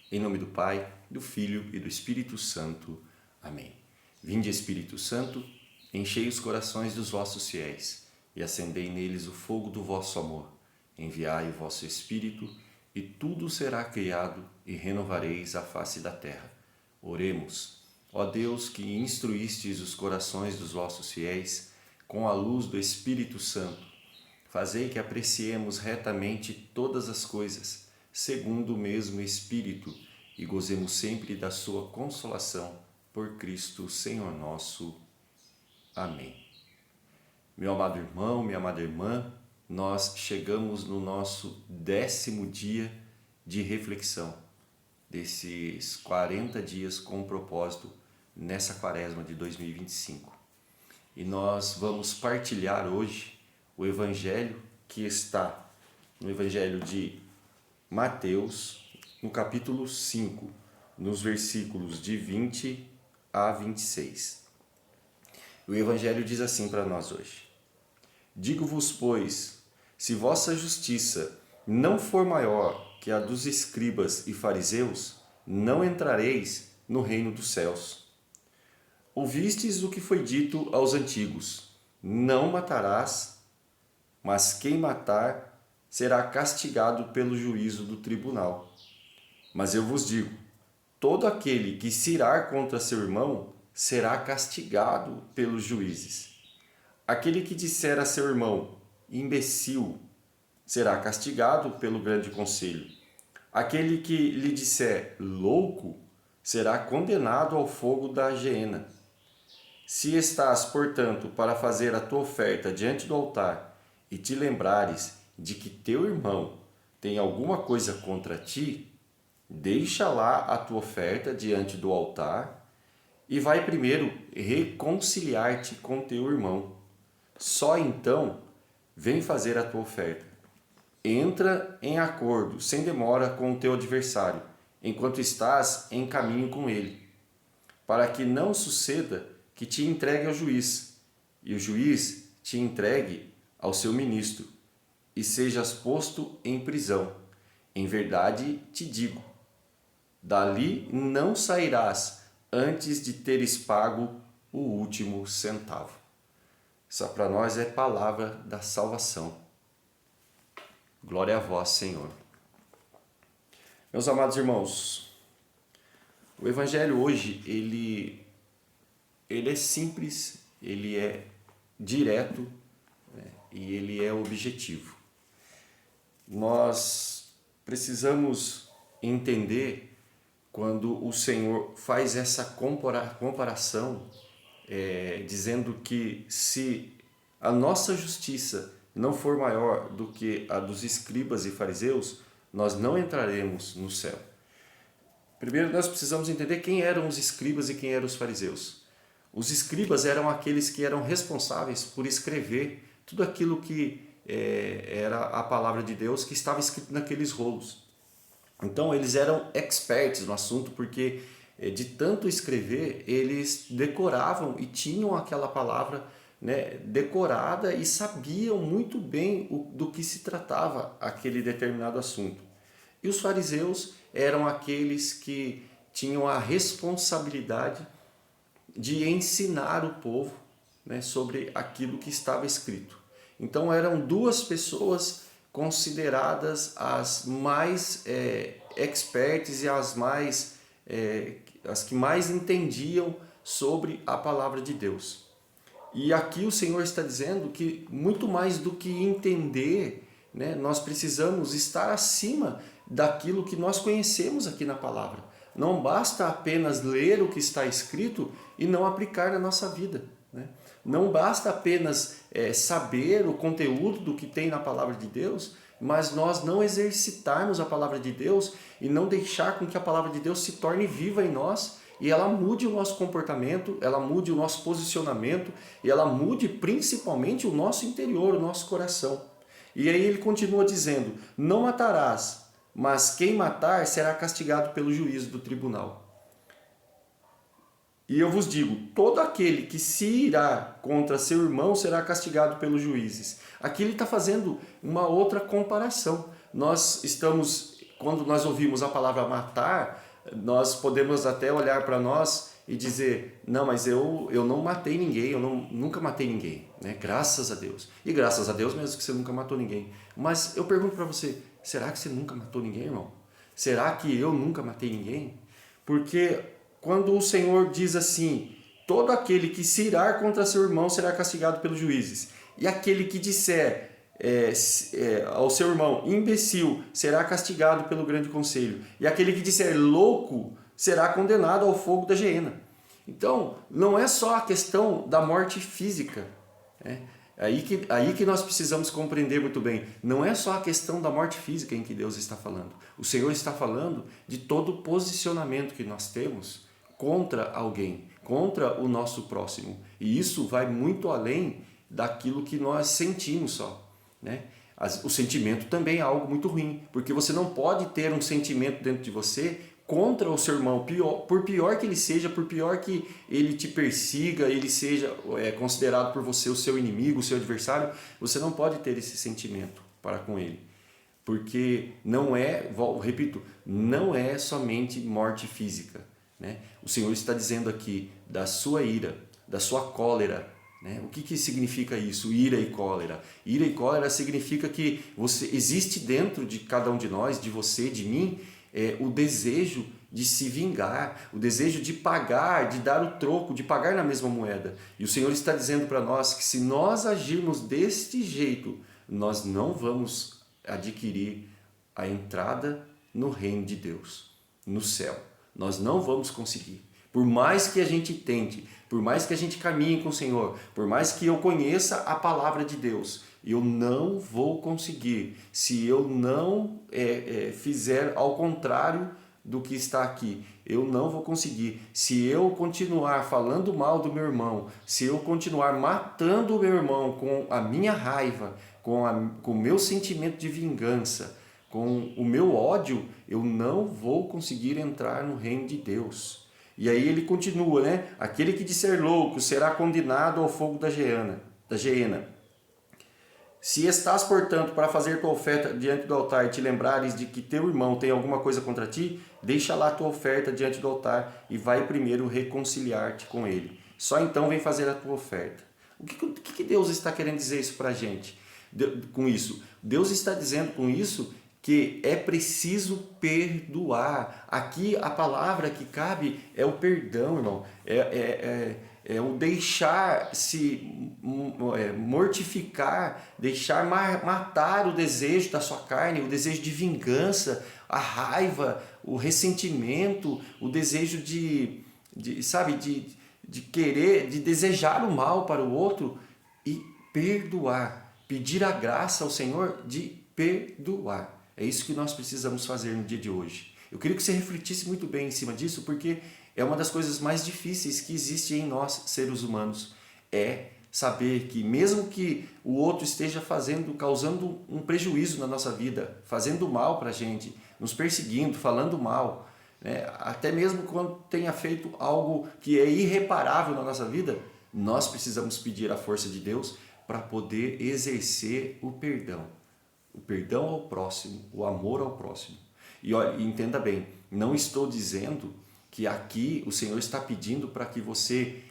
Em nome do Pai, do Filho e do Espírito Santo. Amém. Vinde, Espírito Santo, enchei os corações dos vossos fiéis e acendei neles o fogo do vosso amor. Enviai o vosso Espírito e tudo será criado e renovareis a face da terra. Oremos. Ó Deus, que instruístes os corações dos vossos fiéis com a luz do Espírito Santo, fazei que apreciemos retamente todas as coisas, segundo o mesmo Espírito, e gozemos sempre da sua consolação, por Cristo, Senhor nosso. Amém. Meu amado irmão, minha amada irmã, nós chegamos no nosso 10º dia de reflexão, desses 40 dias com propósito nessa quaresma de 2025. E nós vamos partilhar hoje o Evangelho que está no Evangelho de Mateus, no capítulo 5, nos versículos de 20 a 26. O Evangelho diz assim para nós hoje: Digo-vos, pois, se vossa justiça não for maior que a dos escribas e fariseus, não entrareis no reino dos céus. Ouvistes o que foi dito aos antigos: não matarás, mas quem matar será castigado pelo juízo do tribunal. Mas eu vos digo, todo aquele que se irar contra seu irmão será castigado pelos juízes. Aquele que disser a seu irmão, imbecil, será castigado pelo grande conselho. Aquele que lhe disser, louco, será condenado ao fogo da geena. Se estás, portanto, para fazer a tua oferta diante do altar e te lembrares de que teu irmão tem alguma coisa contra ti, deixa lá a tua oferta diante do altar e vai primeiro reconciliar-te com teu irmão. Só então vem fazer a tua oferta. Entra em acordo sem demora com o teu adversário, enquanto estás em caminho com ele, para que não suceda que te entregue ao juiz, e o juiz te entregue ao seu ministro, e sejas posto em prisão. Em verdade te digo, dali não sairás antes de teres pago o último centavo. Essa para nós é palavra da salvação. Glória a vós, Senhor. Meus amados irmãos, o Evangelho hoje, ele é simples, ele é direto, né, e ele é objetivo. Nós precisamos entender quando o Senhor faz essa comparação, dizendo que se a nossa justiça não for maior do que a dos escribas e fariseus, nós não entraremos no céu. Primeiro nós precisamos entender quem eram os escribas e quem eram os fariseus. Os escribas eram aqueles que eram responsáveis por escrever tudo aquilo que era a palavra de Deus que estava escrito naqueles rolos. Então eles eram experts no assunto, porque de tanto escrever, eles decoravam e tinham aquela palavra, né, decorada e sabiam muito bem do que se tratava aquele determinado assunto. E os fariseus eram aqueles que tinham a responsabilidade de ensinar o povo, né, sobre aquilo que estava escrito. Então eram duas pessoas consideradas as mais expertas e as que mais entendiam sobre a palavra de Deus. E aqui o Senhor está dizendo que muito mais do que entender, né, nós precisamos estar acima daquilo que nós conhecemos aqui na palavra. Não basta apenas ler o que está escrito e não aplicar na nossa vida, né? Não basta apenas saber o conteúdo do que tem na palavra de Deus, mas nós não exercitarmos a palavra de Deus e não deixar com que a palavra de Deus se torne viva em nós e ela mude o nosso comportamento, ela mude o nosso posicionamento e ela mude principalmente o nosso interior, o nosso coração. E aí ele continua dizendo, não matarás, mas quem matar será castigado pelo juízo do tribunal. E eu vos digo, todo aquele que se irá contra seu irmão será castigado pelos juízes. Aqui ele está fazendo uma outra comparação. Nós estamos quando nós ouvimos a palavra matar, nós podemos até olhar para nós e dizer, não, mas eu não matei ninguém, nunca matei ninguém, né? Graças a Deus. E graças a Deus mesmo que você nunca matou ninguém. Mas eu pergunto para você, será que você nunca matou ninguém, irmão? Será que eu nunca matei ninguém? Porque quando o Senhor diz assim, todo aquele que se irar contra seu irmão será castigado pelos juízes. E aquele que disser ao seu irmão, imbecil, será castigado pelo grande conselho. E aquele que disser louco, será condenado ao fogo da geena. Então, não é só a questão da morte física. Né? Aí que nós precisamos compreender muito bem. Não é só a questão da morte física em que Deus está falando. O Senhor está falando de todo o posicionamento que nós temos contra alguém, contra o nosso próximo. E isso vai muito além daquilo que nós sentimos só. Né? O sentimento também é algo muito ruim, porque você não pode ter um sentimento dentro de você contra o seu irmão, por pior que ele seja, por pior que ele te persiga, ele seja considerado por você o seu inimigo, o seu adversário, você não pode ter esse sentimento para com ele. Porque não é, repito, não é somente morte física. Né? O Senhor está dizendo aqui da sua ira, da sua cólera. Né? O que significa isso? Ira e cólera. Ira e cólera significa que existe dentro de cada um de nós, de você, de mim, o desejo de se vingar, o desejo de pagar, de dar o troco, de pagar na mesma moeda. E o Senhor está dizendo para nós que se nós agirmos deste jeito, nós não vamos adquirir a entrada no reino de Deus, no céu. Nós não vamos conseguir. Por mais que a gente tente, por mais que a gente caminhe com o Senhor, por mais que eu conheça a palavra de Deus, eu não vou conseguir se eu não fizer ao contrário do que está aqui. Eu não vou conseguir se eu continuar falando mal do meu irmão, se eu continuar matando o meu irmão com a minha raiva, com o meu sentimento de vingança, com o meu ódio, eu não vou conseguir entrar no reino de Deus. E aí ele continua, né? Aquele que disser louco será condenado ao fogo da geena. Se estás, portanto, para fazer tua oferta diante do altar e te lembrares de que teu irmão tem alguma coisa contra ti, deixa lá tua oferta diante do altar e vai primeiro reconciliar-te com ele. Só então vem fazer a tua oferta. O que Deus está querendo dizer isso para a gente? Com isso? Deus está dizendo com isso que é preciso perdoar. Aqui a palavra que cabe é o perdão, irmão. É o deixar-se mortificar, deixar matar o desejo da sua carne, o desejo de vingança, a raiva, o ressentimento, o desejo de querer, de desejar o mal para o outro e perdoar, pedir a graça ao Senhor de perdoar. É isso que nós precisamos fazer no dia de hoje. Eu queria que você refletisse muito bem em cima disso, porque é uma das coisas mais difíceis que existe em nós, seres humanos. É saber que mesmo que o outro esteja causando um prejuízo na nossa vida, fazendo mal para a gente, nos perseguindo, falando mal, né? Até mesmo quando tenha feito algo que é irreparável na nossa vida, nós precisamos pedir a força de Deus para poder exercer o perdão. O perdão ao próximo, o amor ao próximo. E olha, entenda bem, não estou dizendo que aqui o Senhor está pedindo para que você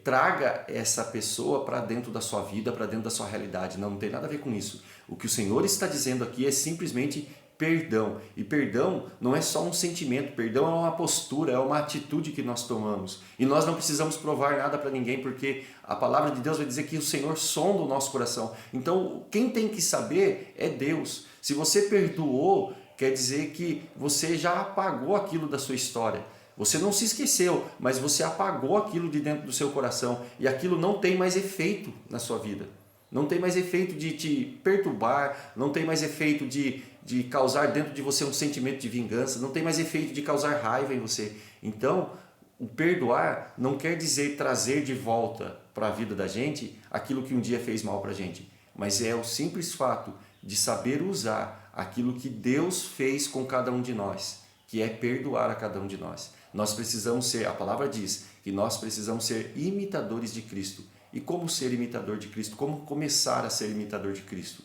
traga essa pessoa para dentro da sua vida, para dentro da sua realidade. Não tem nada a ver com isso. O que o Senhor está dizendo aqui é simplesmente perdão. E perdão não é só um sentimento, perdão é uma postura, é uma atitude que nós tomamos. E nós não precisamos provar nada para ninguém, porque a palavra de Deus vai dizer que o Senhor sonda o nosso coração. Então, quem tem que saber é Deus. Se você perdoou, quer dizer que você já apagou aquilo da sua história. Você não se esqueceu, mas você apagou aquilo de dentro do seu coração e aquilo não tem mais efeito na sua vida. Não tem mais efeito de te perturbar, não tem mais efeito de causar dentro de você um sentimento de vingança, não tem mais efeito de causar raiva em você. Então, o perdoar não quer dizer trazer de volta para a vida da gente aquilo que um dia fez mal para a gente, mas é o simples fato de saber usar aquilo que Deus fez com cada um de nós, que é perdoar a cada um de nós. Nós precisamos ser, a palavra diz, que nós precisamos ser imitadores de Cristo. E como ser imitador de Cristo? Como começar a ser imitador de Cristo?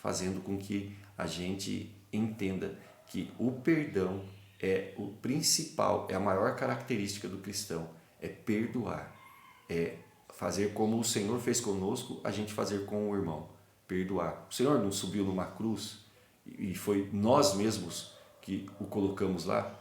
Fazendo com que a gente entenda que o perdão é o principal, é a maior característica do cristão, é perdoar, é fazer como o Senhor fez conosco, a gente fazer com o irmão, perdoar. O Senhor não subiu numa cruz e foi nós mesmos que o colocamos lá,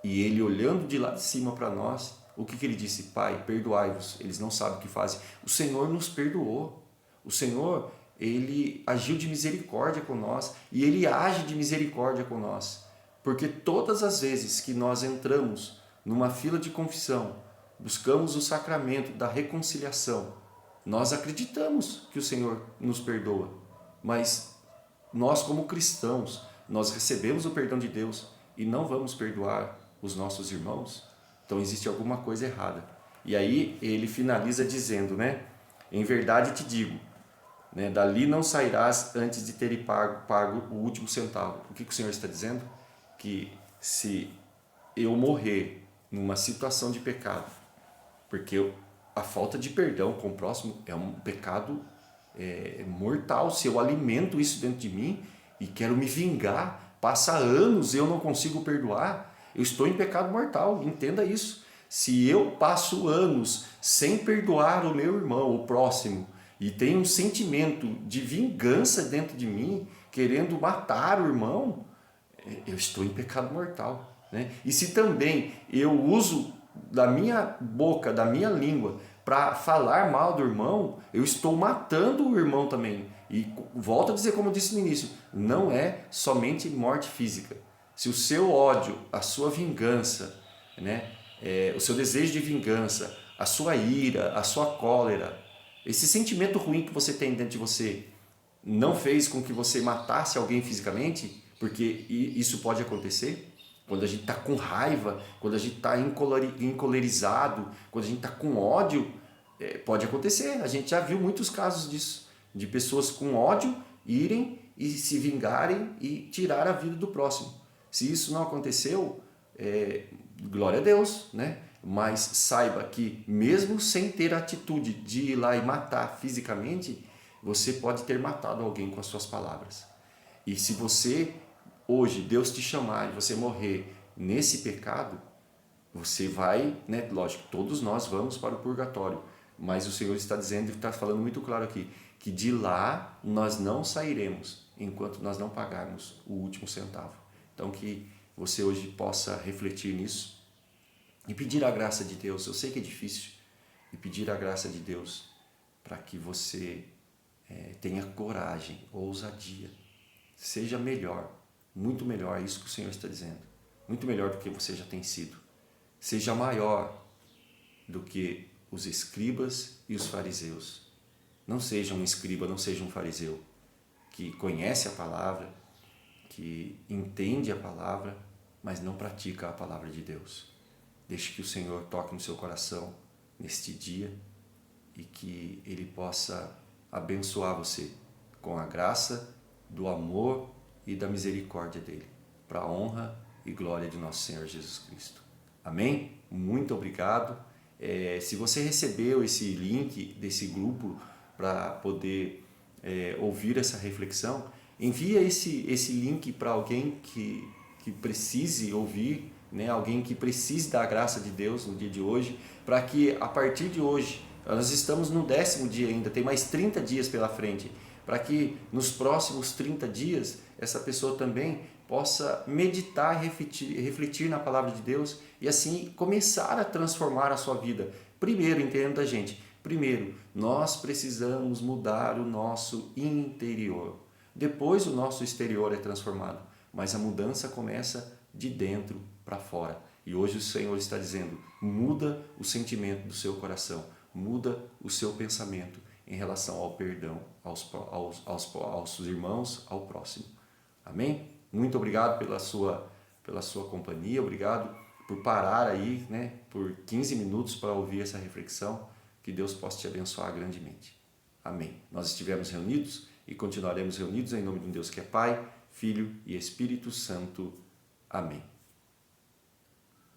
e Ele olhando de lá de cima para nós, o que Ele disse? Pai, perdoai-vos, eles não sabem o que fazem. O Senhor nos perdoou, o Senhor, Ele agiu de misericórdia com nós, e Ele age de misericórdia com nós, porque todas as vezes que nós entramos numa fila de confissão, buscamos o sacramento da reconciliação, nós acreditamos que o Senhor nos perdoa, mas nós como cristãos, nós recebemos o perdão de Deus e não vamos perdoar os nossos irmãos, então existe alguma coisa errada. E aí ele finaliza dizendo, né? Em verdade te digo, né, dali não sairás antes de ter pago o último centavo. O que o Senhor está dizendo? Que se eu morrer numa situação de pecado, porque a falta de perdão com o próximo é um pecado mortal. Se eu alimento isso dentro de mim e quero me vingar, passa anos e eu não consigo perdoar, eu estou em pecado mortal, entenda isso. Se eu passo anos sem perdoar o meu irmão, o próximo, e tenho um sentimento de vingança dentro de mim, querendo matar o irmão, eu estou em pecado mortal, né? E se também eu uso da minha boca, da minha língua, para falar mal do irmão, eu estou matando o irmão também. E volto a dizer, como eu disse no início, não é somente morte física. Se o seu ódio, a sua vingança, né, o seu desejo de vingança, a sua ira, a sua cólera, esse sentimento ruim que você tem dentro de você não fez com que você matasse alguém fisicamente, porque isso pode acontecer quando a gente está com raiva, quando a gente está encolerizado, quando a gente está com ódio, pode acontecer. A gente já viu muitos casos disso, de pessoas com ódio irem e se vingarem e tirar a vida do próximo. Se isso não aconteceu, glória a Deus, né? Mas saiba que mesmo sem ter a atitude de ir lá e matar fisicamente, você pode ter matado alguém com as suas palavras. E se você, hoje, Deus te chamar e você morrer nesse pecado, você vai, né? Lógico, todos nós vamos para o purgatório, mas o Senhor está dizendo e está falando muito claro aqui, que de lá nós não sairemos enquanto nós não pagarmos o último centavo. Então que você hoje possa refletir nisso e pedir a graça de Deus. Eu sei que é difícil, e pedir a graça de Deus para que você tenha coragem, ousadia, seja melhor, muito melhor, é isso que o Senhor está dizendo, muito melhor do que você já tem sido, seja maior do que os escribas e os fariseus. Não seja um escriba, não seja um fariseu que conhece a palavra, que entende a palavra, mas não pratica a palavra de Deus. Deixe que o Senhor toque no seu coração neste dia e que Ele possa abençoar você com a graça do amor e da misericórdia dEle, para a honra e glória de nosso Senhor Jesus Cristo. Amém? Muito obrigado. Se você recebeu esse link desse grupo para poder ouvir essa reflexão, envia esse link para alguém que precise ouvir, né? Alguém que precise da graça de Deus no dia de hoje, para que a partir de hoje, nós estamos no 10º dia ainda, tem mais 30 dias pela frente, para que nos próximos 30 dias essa pessoa também possa meditar e refletir na palavra de Deus e assim começar a transformar a sua vida. Primeiro, entenda, gente, primeiro, nós precisamos mudar o nosso interior. Depois o nosso exterior é transformado, mas a mudança começa de dentro para fora. E hoje o Senhor está dizendo, muda o sentimento do seu coração, muda o seu pensamento em relação ao perdão aos irmãos, ao próximo. Amém? Muito obrigado pela sua companhia, obrigado por parar aí, né, por 15 minutos para ouvir essa reflexão. Que Deus possa te abençoar grandemente. Amém. Nós estivemos reunidos e continuaremos reunidos em nome de um Deus que é Pai, Filho e Espírito Santo. Amém.